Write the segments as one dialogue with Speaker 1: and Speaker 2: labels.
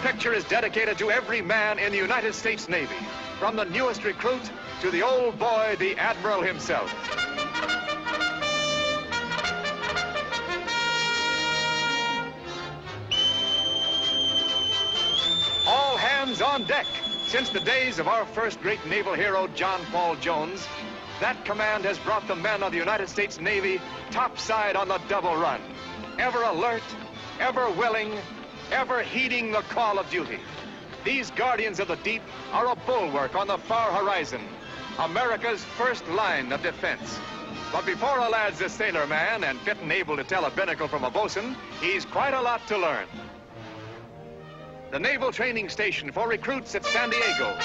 Speaker 1: picture is dedicated to every man in the United States Navy, from the newest recruit to the old boy, the Admiral himself. All hands on deck. Since the days of our first great naval hero, John Paul Jones, that command has brought the men of the United States Navy topside on the double run, ever alert, ever willing, ever heeding the call of duty. These guardians of the deep are a bulwark on the far horizon, America's first line of defense. But before a lad's a sailor man and fit and able to tell a binnacle from a bosun, he's quite a lot to learn. The Naval Training Station for recruits at San Diego.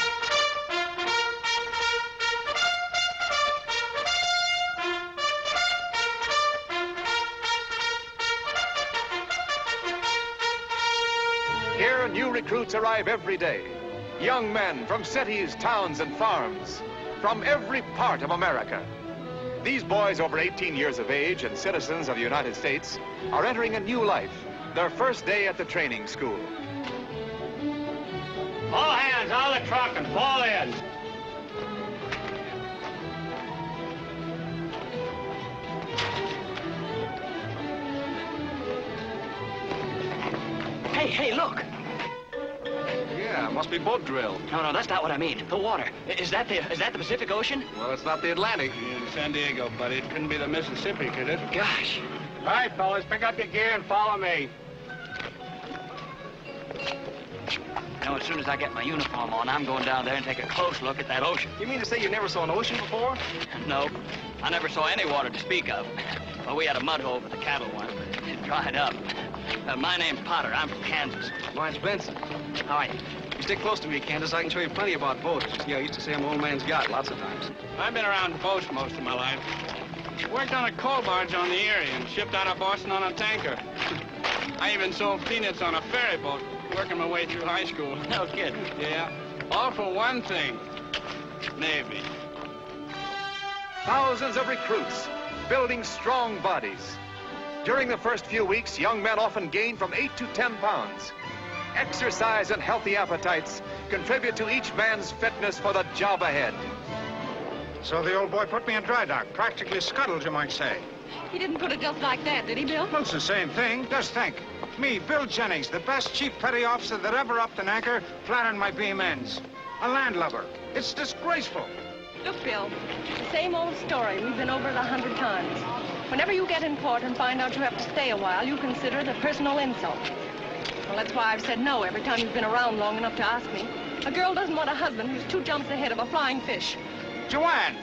Speaker 1: Here, new recruits arrive every day. Young men from cities, towns, and farms, from every part of America. These boys over 18 years of age and citizens of the United States are entering a new life, their first day at the training school.
Speaker 2: All hands on the truck and fall in.
Speaker 3: Hey, look.
Speaker 4: Yeah, must be boat drill.
Speaker 3: No, that's not what I mean. The water. Is that the Pacific Ocean?
Speaker 4: Well, it's not the Atlantic.
Speaker 2: In San Diego, buddy. It couldn't be the Mississippi, could it?
Speaker 3: Gosh.
Speaker 2: All right, fellas, pick up your gear and follow me.
Speaker 3: You know, as soon as I get my uniform on, I'm going down there and take a close look at that ocean.
Speaker 4: You mean to say you never saw an ocean before?
Speaker 3: No, I never saw any water to speak of. Well, we had a mud hole for the cattle once, but it dried up. My name's Potter. I'm from Kansas.
Speaker 4: Mine's Benson.
Speaker 3: How are you?
Speaker 4: You stick close to me, Candace. I can show you plenty about boats. Yeah, I used to say I'm old man's yacht lots of times.
Speaker 2: I've been around boats most of my life. Worked on a coal barge on the Erie and shipped out of Boston on a tanker. I even sold peanuts on a ferry boat, working my way through high school.
Speaker 3: No kidding.
Speaker 2: Yeah. All for one thing. Navy.
Speaker 1: Thousands of recruits building strong bodies. During the first few weeks, young men often gain from 8 to 10 pounds. Exercise and healthy appetites contribute to each man's fitness for the job ahead.
Speaker 5: So the old boy put me in dry dock, practically scuttled, you might say.
Speaker 6: He didn't put it just like that, did he, Bill?
Speaker 5: Well, it's the same thing. Just think. Me, Bill Jennings, the best chief petty officer that ever upped an anchor, flattered my beam ends. A landlubber. It's disgraceful.
Speaker 6: Look, Bill, the same old story we've been over it 100 times. Whenever you get in port and find out you have to stay a while, you consider it a personal insult. Well, that's why I've said no every time you've been around long enough to ask me. A girl doesn't want a husband who's 2 jumps ahead of a flying fish.
Speaker 5: Joanne!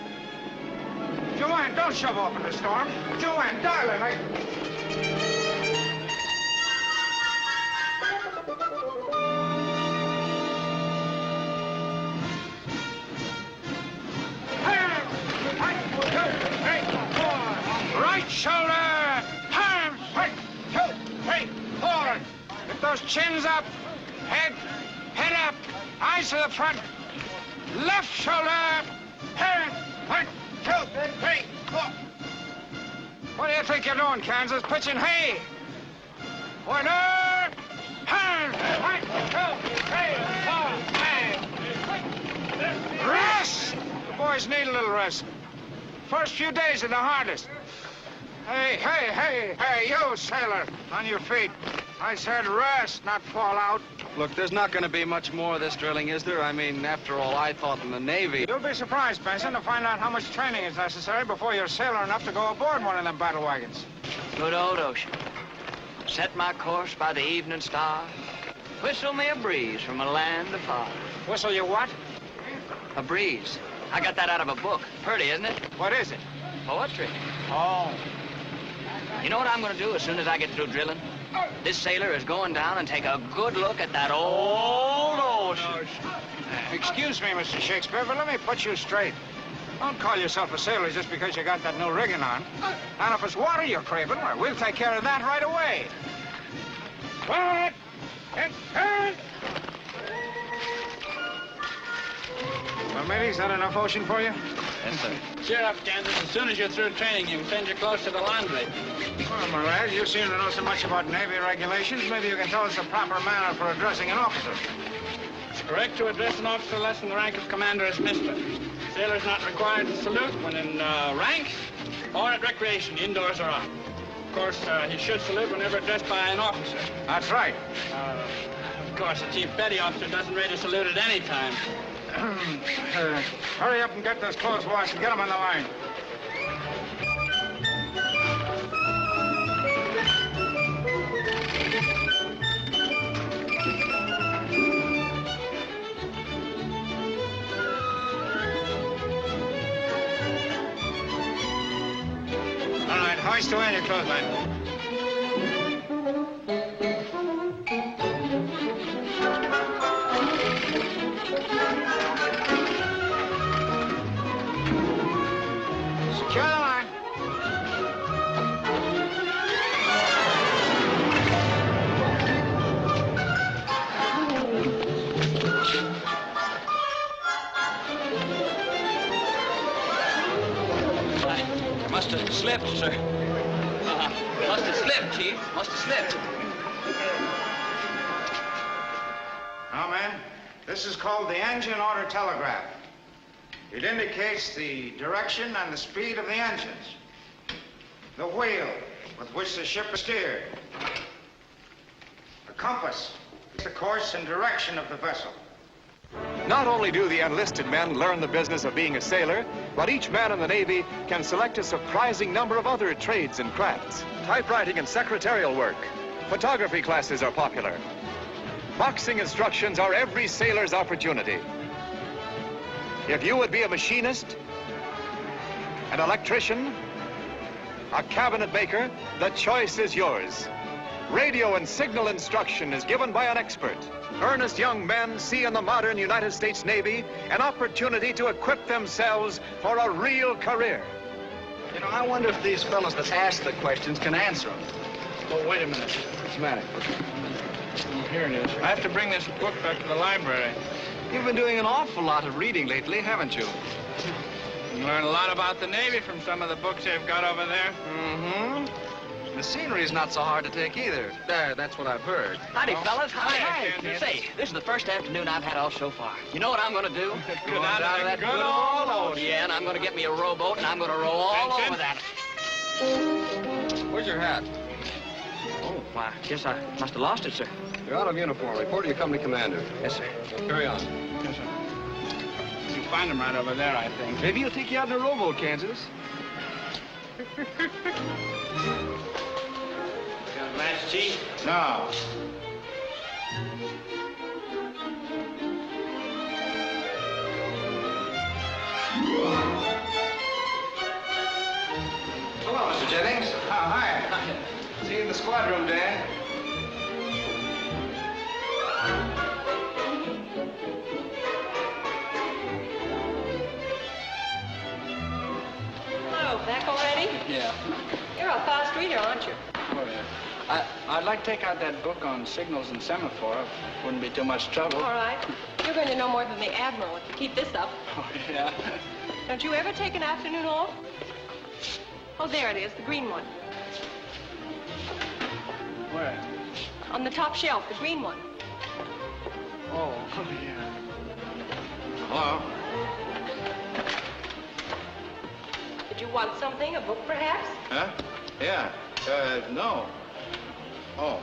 Speaker 5: Joanne, don't shove off in the storm. Joanne, darling, Right shoulder! Arms! 1, 2, 3, 4. Get those chins up. Head up. Eyes to the front. Left shoulder. Hands. 1, 2, 3, 4. What do you think you're doing, Kansas? Pitching hay. Order. Hands. 1, 2, 3, 4, 5. Rest. The boys need a little rest. First few days are the hardest. Hey, you, sailor, on your feet. I said rest, not fall out.
Speaker 4: Look, there's not going to be much more of this drilling, is there? I mean, after all, I thought in the Navy...
Speaker 5: You'll be surprised, Benson, to find out how much training is necessary before you're sailor enough to go aboard one of them battle wagons.
Speaker 3: Good old ocean. Set my course by the evening star. Whistle me a breeze from a land afar.
Speaker 5: Whistle you what?
Speaker 3: A breeze. I got that out of a book. Pretty, isn't it?
Speaker 5: What is it?
Speaker 3: Poetry.
Speaker 5: Oh.
Speaker 3: You know what I'm going to do as soon as I get through drilling? This sailor is going down and take a good look at that old ocean.
Speaker 5: Excuse me, Mr. Shakespeare, but let me put you straight. Don't call yourself a sailor just because you got that new rigging on. And if it's water you're craving, well, we'll take care of that right away. Quiet! And turn! Well, matey, is that enough ocean for you?
Speaker 2: Yes, sir. Cheer up, Kansas. As soon as you're through training, you can send your clothes to the laundry.
Speaker 5: Well, my lad, you seem to know so much about Navy regulations. Maybe you can tell us the proper manner for addressing an officer.
Speaker 2: It's correct to address an officer less than the rank of commander as Mr. Sailor's not required to salute when in ranks or at recreation, indoors or out. Of course, he should salute whenever addressed by an officer.
Speaker 5: That's right.
Speaker 2: Of course, the chief petty officer doesn't rate a salute at any time.
Speaker 5: Hurry up and get those clothes washed and get them on the line. All right, hoist away your clothesline. Secure the line.
Speaker 3: I must have slipped, sir. Must have slipped, Chief. Must have slipped.
Speaker 5: Now, man, this is called the engine order telegraph. It indicates the direction and the speed of the engines, the wheel with which the ship is steered, the compass, the course and direction of the vessel.
Speaker 1: Not only do the enlisted men learn the business of being a sailor, but each man in the Navy can select a surprising number of other trades and crafts. Typewriting and secretarial work. Photography classes are popular. Boxing instructions are every sailor's opportunity. If you would be a machinist, an electrician, a cabinet maker, the choice is yours. Radio and signal instruction is given by an expert. Earnest young men see in the modern United States Navy an opportunity to equip themselves for a real career.
Speaker 4: You know, I wonder if these fellows that ask the questions can answer them.
Speaker 2: Oh, wait a minute.
Speaker 4: What's the matter?
Speaker 2: Here it is. I have to bring this book back to the library.
Speaker 4: You've been doing an awful lot of reading lately, haven't you?
Speaker 2: You learn a lot about the Navy from some of the books they've got over there.
Speaker 4: Mm-hmm. The scenery's not so hard to take either. That's what I've heard.
Speaker 3: Howdy, fellas.
Speaker 2: Hi.
Speaker 3: Say, this is the first afternoon I've had off so far. You know what I'm going to do?
Speaker 2: Go down to that good old ocean.
Speaker 3: Yeah, and I'm going to get me a rowboat, and I'm going to row all
Speaker 2: Benson?
Speaker 3: over that.
Speaker 4: Where's your hat?
Speaker 3: Oh, I guess I must have lost it, sir.
Speaker 4: You're out of uniform. Report to your company commander.
Speaker 3: Yes, sir.
Speaker 4: Carry on.
Speaker 2: Yes, sir. You find them right over there, I think.
Speaker 4: Maybe he'll take you out in a rowboat, Kansas.
Speaker 2: Got a match, Chief?
Speaker 5: No.
Speaker 4: Hello, Mr. Jennings.
Speaker 5: Oh, hi.
Speaker 4: See you in the squad room, Dan.
Speaker 6: Hello, back already?
Speaker 2: Yeah.
Speaker 6: You're a fast reader, aren't you?
Speaker 2: Oh, yeah. I'd like to take out that book on signals and semaphore. Wouldn't be too much trouble.
Speaker 6: All right. You're going to know more than the Admiral if you keep this up.
Speaker 2: Oh, yeah.
Speaker 6: Don't you ever take an afternoon off? Oh, there it is, the green one.
Speaker 2: Where?
Speaker 6: On the top shelf, the green one.
Speaker 2: Oh, yeah.
Speaker 5: Hello?
Speaker 6: Did you want something, a book perhaps?
Speaker 5: Huh? Yeah. No. Oh.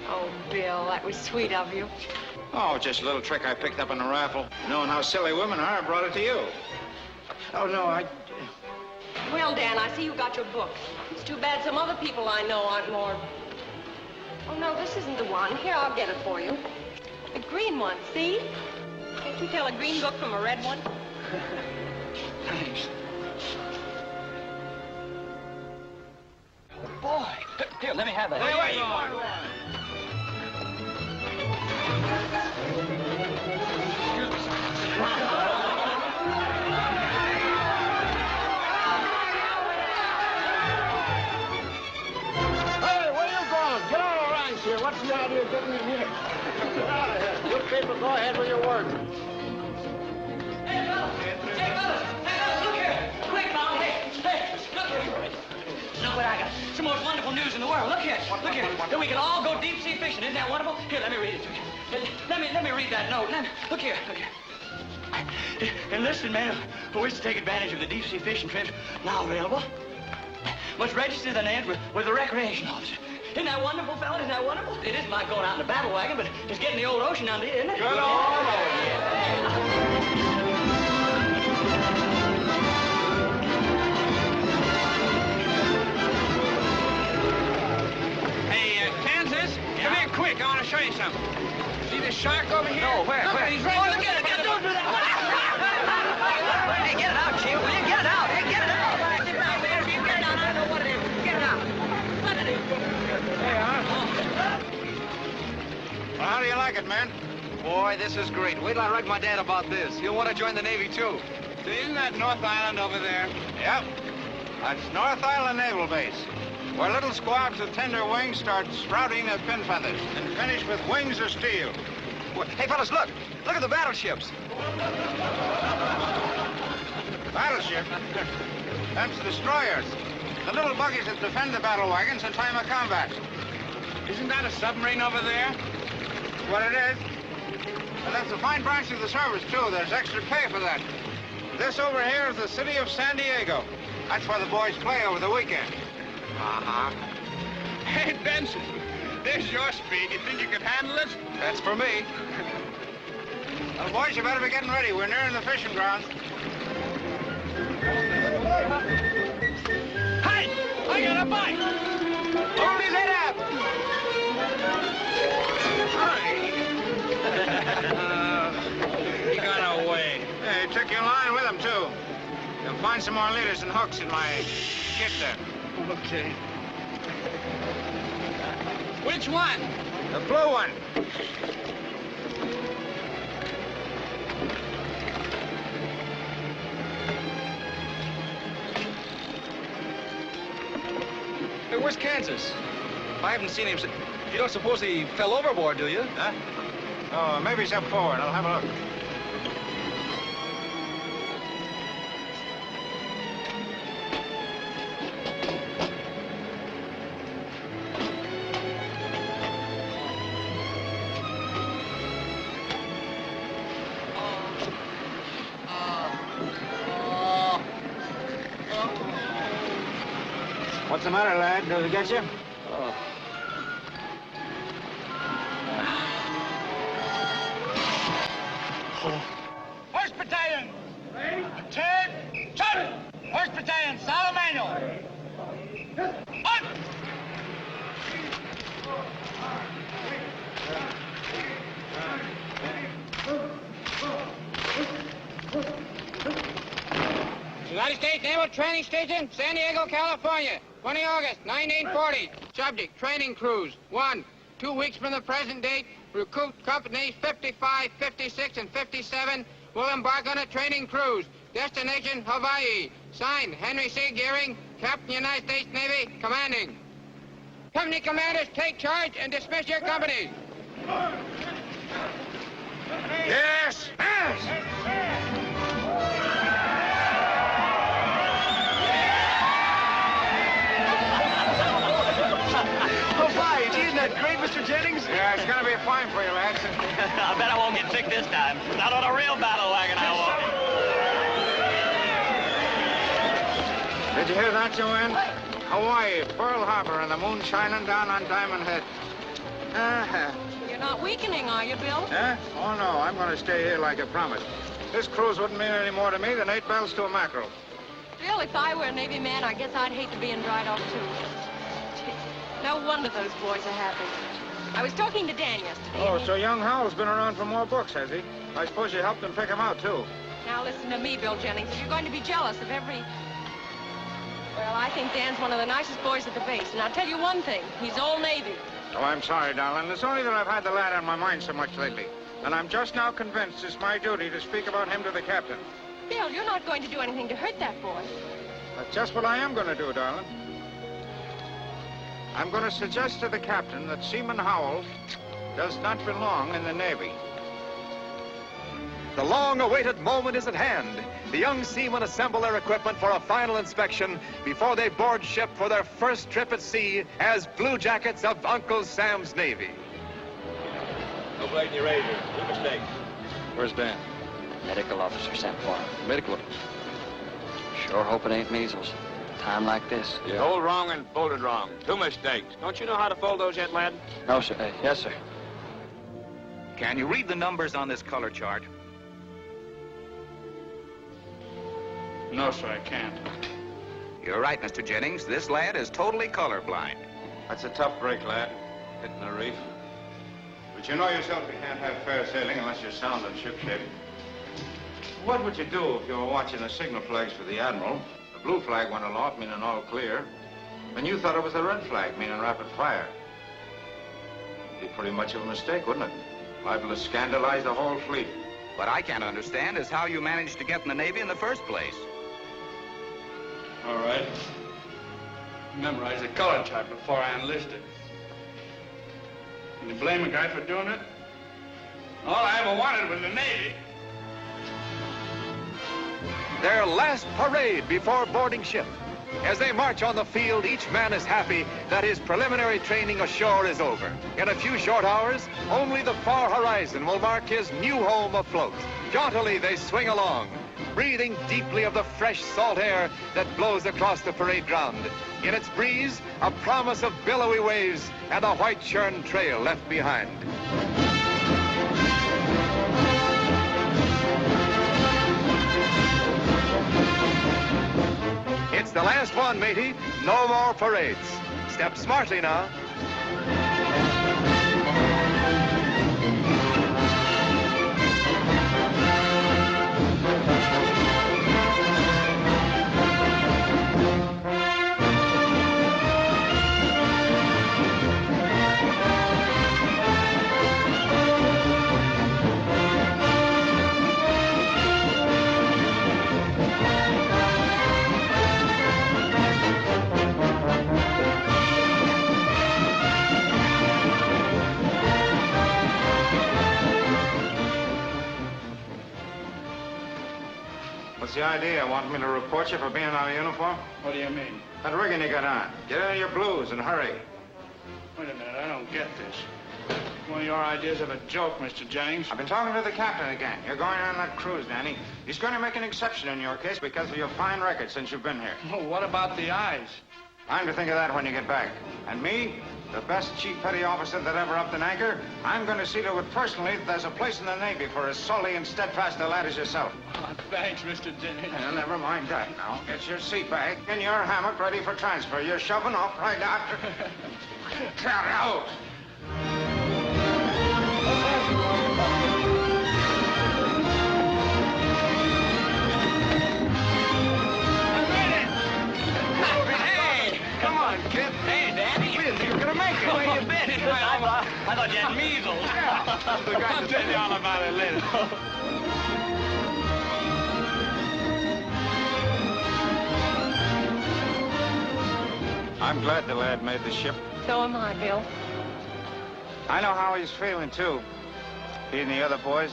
Speaker 6: Oh, Bill, that was sweet of you.
Speaker 5: Oh, just a little trick I picked up in a raffle. Knowing how silly women are, I brought it to you. Oh, no,
Speaker 6: Well, Dan, I see you got your book. It's too bad some other people I know aren't more... Oh, no, this isn't the one. Here, I'll get it for you. The green one, see? Can't you tell a green book from a red one?
Speaker 2: Thanks.
Speaker 3: Boy, here, let me have that.
Speaker 2: Wait.
Speaker 7: Hey, where you going? Get out of ranks here. What's the idea?
Speaker 5: idea of getting in here. You people go ahead with your work.
Speaker 3: Hey, fellas! Hey, fellas! Look here! Quick, now! Hey, look here! Look what I got. It's the most wonderful news in the world. Look here. Look here. That we can all go deep sea fishing. Isn't that wonderful? Here, let me read it to you. Let me read that note. Look here. Enlisted men who wish to take advantage of the deep sea fishing trips now available must register their names with the recreation officer. Isn't that wonderful, fella? Isn't that wonderful? It isn't like going out in a battle wagon, but it's getting the old ocean under you, isn't it?
Speaker 5: Good on.
Speaker 2: Kansas, come here quick. I want to show you something. See this shark over here?
Speaker 3: No, where?
Speaker 2: Look,
Speaker 3: Where?
Speaker 2: he's right.
Speaker 3: Oh, look at it. Don't do that. Hey, get it out, Chief. Will you get it out? Hey, get it out. Get it out, man. If you get it out, I don't know what it is. Get it out. What it is?
Speaker 5: Well, how do you like it, man?
Speaker 4: Boy, this is great. Wait till I write my dad about this. He'll want to join the Navy, too.
Speaker 5: See, isn't that North Island over there? Yep. That's North Island Naval Base, where little squabs with tender wings start sprouting their pin feathers and finish with wings of steel.
Speaker 4: Hey, fellas, look. Look at the battleships.
Speaker 5: Battleship? That's destroyers. The little buggies that defend the battle wagons in time of combat. Isn't that a submarine over there? What it is. And that's a fine branch of the service, too. There's extra pay for that. This over here is the city of San Diego. That's where the boys play over the weekend.
Speaker 4: Uh-huh.
Speaker 5: Hey, Benson, there's your speed. You think you could handle it?
Speaker 4: That's for me.
Speaker 5: Well, boys, you better be getting ready. We're nearing the fishing grounds.
Speaker 2: Hey, I got a bite.
Speaker 5: Hold his head up.
Speaker 2: He got away.
Speaker 5: Hey, took your line with him, too. You'll find some more leaders and hooks in my kit there.
Speaker 2: Okay. Which one?
Speaker 5: The blue one.
Speaker 4: Hey, where's Kansas? I haven't seen him since... You don't suppose he fell overboard, do you?
Speaker 5: Huh? Oh, maybe he's up forward. I'll have a look. What's the matter, lad? Does it get you?
Speaker 7: Horse Battalion! Turn! Turn! Horse Battalion, Solid Manual! On! United States Naval Training Station, San Diego, California. 20 August, 1940. Subject, training cruise. 1. 2 weeks from the present date, recruit companies 55, 56, and 57 will embark on a training cruise. Destination, Hawaii. Signed, Henry C. Gearing, Captain, United States Navy, commanding. Company commanders, take charge and dismiss your companies.
Speaker 5: Yes! Yes!
Speaker 4: Oh, my, isn't that great, Mr. Jennings?
Speaker 5: Yeah, it's gonna be fine for you, lads.
Speaker 3: I bet I won't get sick this time. Not on a real battle wagon, I won't.
Speaker 5: Did you hear that, Joanne? Hawaii, Pearl Harbor, and the moon shining down on Diamond Head.
Speaker 6: You're not weakening, are you, Bill?
Speaker 5: Huh? Oh, no, I'm gonna stay here like I promised. This cruise wouldn't mean any more to me than 8 bells to a mackerel.
Speaker 6: Bill, if I were a Navy man, I guess I'd hate to be in dry dock, too. Gee, no wonder those boys are happy. I was talking to Dan yesterday.
Speaker 5: Oh, so young Howell's been around for more books, has he? I suppose you helped him pick him out, too.
Speaker 6: Now listen to me, Bill Jennings. If you're going to be jealous of every... Well, I think Dan's one of the nicest boys at the base. And I'll tell you one thing. He's Old Navy.
Speaker 5: Oh, I'm sorry, darling. It's only that I've had the lad on my mind so much lately. And I'm just now convinced it's my duty to speak about him to the captain.
Speaker 6: Bill, you're not going to do anything to hurt that boy.
Speaker 5: That's just what I am going to do, darling. I'm going to suggest to the captain that Seaman Howell does not belong in the Navy.
Speaker 1: The long-awaited moment is at hand. The young seamen assemble their equipment for a final inspection before they board ship for their first trip at sea as Blue Jackets of Uncle Sam's Navy.
Speaker 4: No blade in your razor. Two mistakes. Where's Dan?
Speaker 8: Medical officer sent for him.
Speaker 4: Medical.
Speaker 8: Sure hope it ain't measles. Time like this.
Speaker 4: Yeah.
Speaker 9: Told wrong and folded wrong. Two mistakes. Don't you know how to fold those yet, lad?
Speaker 8: No, sir. Yes, sir.
Speaker 10: Can you read the numbers on this color chart?
Speaker 2: No, sir, I can't.
Speaker 10: You're right, Mr. Jennings. This lad is totally colorblind.
Speaker 5: That's a tough break, lad, hitting the reef. But you know yourself you can't have fair sailing unless you're sound and shipshape. What would you do if you were watching the signal flags for the Admiral? The blue flag went aloft, meaning all clear, and you thought it was the red flag, meaning rapid fire. It'd be pretty much of a mistake, wouldn't it? Liable to scandalize the whole fleet.
Speaker 10: What I can't understand is how you managed to get in the Navy in the first place.
Speaker 2: All right. Memorized the color chart before I enlisted. Can you blame a guy for doing it? All I ever wanted was the Navy.
Speaker 1: Their last parade before boarding ship. As they march on the field, each man is happy that his preliminary training ashore is over. In a few short hours, only the far horizon will mark his new home afloat. Jauntily they swing along, breathing deeply of the fresh salt air that blows across the parade ground. In its breeze, a promise of billowy waves and a white churn trail left behind. It's the last one, matey. No more parades. Step smartly now.
Speaker 5: What's the idea? Want me to report you for being out of uniform?
Speaker 2: What do you mean?
Speaker 5: That rigging you got on. Get into your blues and hurry.
Speaker 2: Wait a minute, I don't get this. One of your ideas of a joke, Mr. Jennings.
Speaker 5: I've been talking to the captain again. You're going on that cruise, Danny. He's going to make an exception in your case because of your fine record since you've been here.
Speaker 2: Oh, what about the eyes?
Speaker 5: Time to think of that when you get back. And me, the best chief petty officer that ever upped an anchor, I'm going to see to it personally that there's a place in the Navy for as salty and steadfast a lad as yourself.
Speaker 2: Oh, thanks, Mr. Jennings.
Speaker 5: Never mind that now. Get your seat bag and your hammock ready for transfer. You're shoving off right after. Get out!
Speaker 2: Come on, kid.
Speaker 3: Hey, Danny.
Speaker 2: We didn't think you were going to make it.
Speaker 3: Where you been? I thought you had measles.
Speaker 2: I'll tell you all about it later.
Speaker 5: I'm glad the lad made the ship.
Speaker 6: So am I, Bill.
Speaker 5: I know how he's feeling, too. He and the other boys.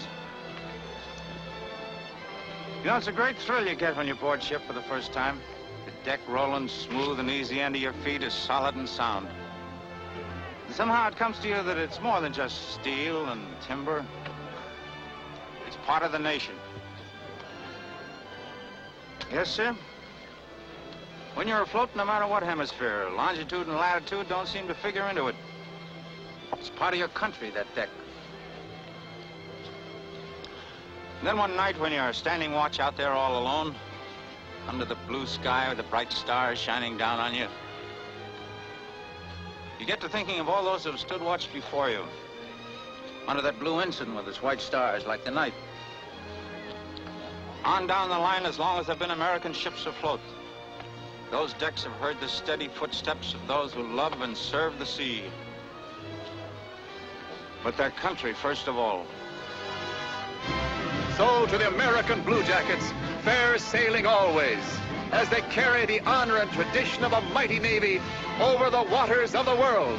Speaker 5: You know, it's a great thrill you get when you board ship for the first time. The deck rolling smooth and easy under your feet is solid and sound. And somehow it comes to you that it's more than just steel and timber. It's part of the nation. Yes, sir? When you're afloat, no matter what hemisphere, longitude and latitude don't seem to figure into it. It's part of your country, that deck. And then one night when you're standing watch out there all alone, under the blue sky with the bright stars shining down on you, you get to thinking of all those that have stood watch before you, under that blue ensign with its white stars like the night. On down the line as long as there have been American ships afloat, those decks have heard the steady footsteps of those who love and serve the sea. But their country first of all.
Speaker 1: So to the American Blue Jackets, fair sailing always. as they carry the honor and tradition of a mighty Navy over the waters of the world.